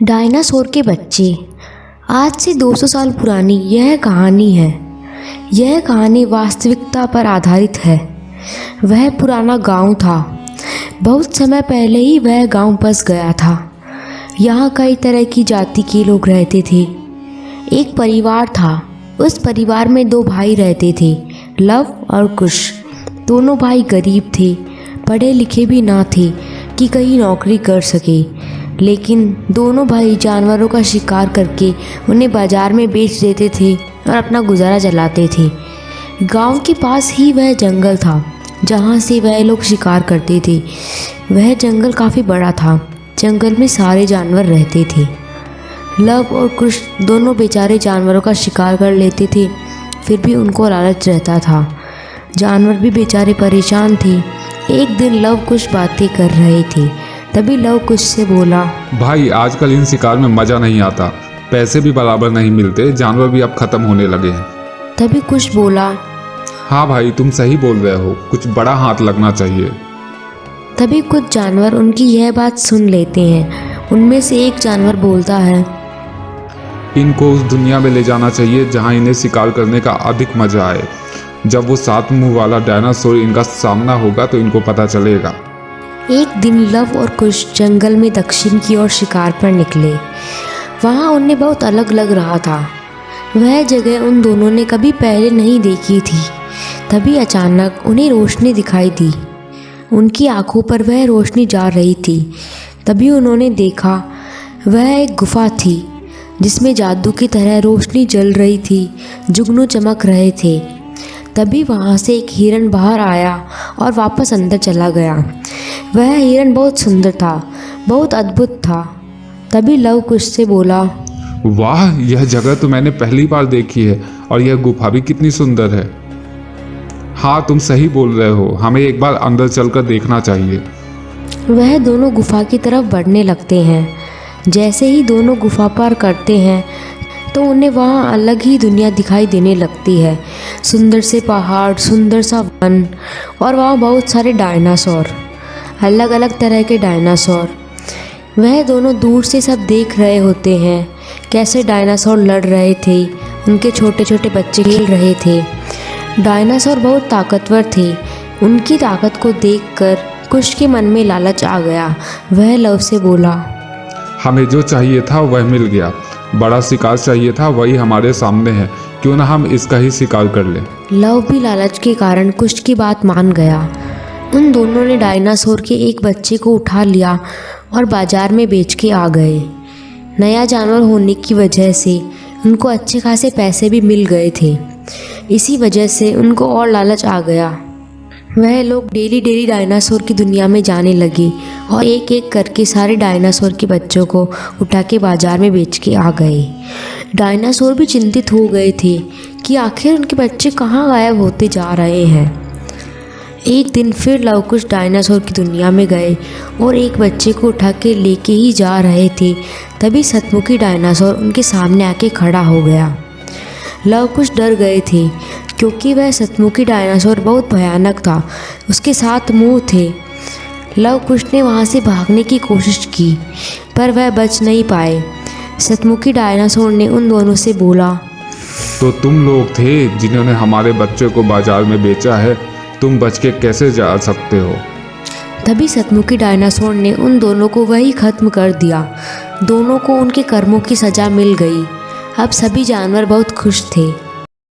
Dinosaur के बच्चे। आज से 200 साल पुरानी यह कहानी है। यह कहानी वास्तविकता पर आधारित है। वह पुराना गांव था। बहुत समय पहले ही वह गांव बस गया था। यहाँ कई तरह की जाति के लोग रहते थे। एक परिवार था। उस परिवार में 2 भाई रहते थे, लव और कुश। दोनों भाई गरीब थे, पढ़े लिखे भी ना थे कि कहीं नौकरी कर सके, लेकिन दोनों भाई जानवरों का शिकार करके उन्हें बाजार में बेच देते थे और अपना गुजारा चलाते थे। गांव के पास ही वह जंगल था जहां से वह लोग शिकार करते थे। वह जंगल काफ़ी बड़ा था। जंगल में सारे जानवर रहते थे। लव और कुश दोनों बेचारे जानवरों का शिकार कर लेते थे, फिर भी उनको लालच रहता था। जानवर भी बेचारे परेशान थे। एक दिन लव कुश बातें कर रहे थे, तभी लव कुश से बोला, भाई आजकल इन शिकार में मज़ा नहीं आता, पैसे भी बराबर नहीं मिलते, जानवर भी अब ख़त्म होने लगे हैं। तभी कुश बोला, हाँ भाई तुम सही बोल रहे हो, कुछ बड़ा हाथ लगना चाहिए। तभी कुछ जानवर उनकी यह बात सुन लेते हैं। उनमें से एक जानवर बोलता है, इनको उस दुनिया में ले जाना चाहिए जहाँ इन्हें शिकार करने का अधिक मज़ा आए। जब वो 7 मुंह वाला डायनासोर इनका सामना होगा तो इनको पता चलेगा। एक दिन लव और कुश जंगल में दक्षिण की ओर शिकार पर निकले। वहाँ उन्हें बहुत अलग लग रहा था। वह जगह उन दोनों ने कभी पहले नहीं देखी थी। तभी अचानक उन्हें रोशनी दिखाई दी। उनकी आंखों पर वह रोशनी जा रही थी। तभी उन्होंने देखा वह एक गुफा थी जिसमें जादू की तरह रोशनी जल रही थी, जुगनू चमक रहे थे। तभी वहाँ से एक हिरन बाहर आया और वापस अंदर चला गया। वह हिरन बहुत सुंदर था, बहुत अद्भुत था। तभी लव कुश से बोला, वाह, यह जगह तो मैंने पहली बार देखी है और यह गुफा भी कितनी सुंदर है। हाँ तुम सही बोल रहे हो, हमें एक बार अंदर चलकर देखना चाहिए। वह दोनों गुफा की तरफ बढ़ने लगते हैं। जैसे ही दोनों गुफा पार करते हैं तो उन्हें वहाँ अलग ही दुनिया दिखाई देने लगती है। सुंदर से पहाड़, सुंदर सा वन और वहाँ बहुत सारे डायनासोर, अलग अलग तरह के डायनासोर। वह दोनों दूर से सब देख रहे होते हैं, कैसे डायनासोर लड़ रहे थे, उनके छोटे छोटे बच्चे खेल रहे थे। डायनासोर बहुत ताकतवर थे। उनकी ताकत को देखकर कुश के मन में लालच आ गया। वह लव से बोला, हमें जो चाहिए था वह मिल गया। बड़ा शिकार चाहिए था, वही हमारे सामने है, क्यों ना हम इसका ही शिकार कर लें। लव भी लालच के कारण कुश की बात मान गया। उन दोनों ने डायनासोर के एक बच्चे को उठा लिया और बाजार में बेच के आ गए। नया जानवर होने की वजह से उनको अच्छे खासे पैसे भी मिल गए थे। इसी वजह से उनको और लालच आ गया। वह लोग डेली डेली डायनासोर की दुनिया में जाने लगे और एक एक करके सारे डायनासोर के बच्चों को उठा के बाजार में बेच के आ गए। डायनासोर भी चिंतित हो गए थे कि आखिर उनके बच्चे कहाँ गायब होते जा रहे हैं। एक दिन फिर लव कुश डायनासोर की दुनिया में गए और एक बच्चे को उठा के लेके ही जा रहे थे। तभी सतमुखी डायनासोर उनके सामने आके खड़ा हो गया। लव कुश डर गए थे क्योंकि वह सतमुखी डायनासोर बहुत भयानक था। उसके 7 मुंह थे। लव कुश ने वहाँ से भागने की कोशिश की पर वह बच नहीं पाए। सतमुखी डायनासोर ने उन दोनों से बोला, तो तुम लोग थे जिन्होंने हमारे बच्चे को बाजार में बेचा है, तुम बच के कैसे जा सकते हो? तभी सतमुखी डायनासोर ने उन दोनों को वही खत्म कर दिया। दोनों को उनके कर्मों की सज़ा मिल गई। अब सभी जानवर बहुत खुश थे।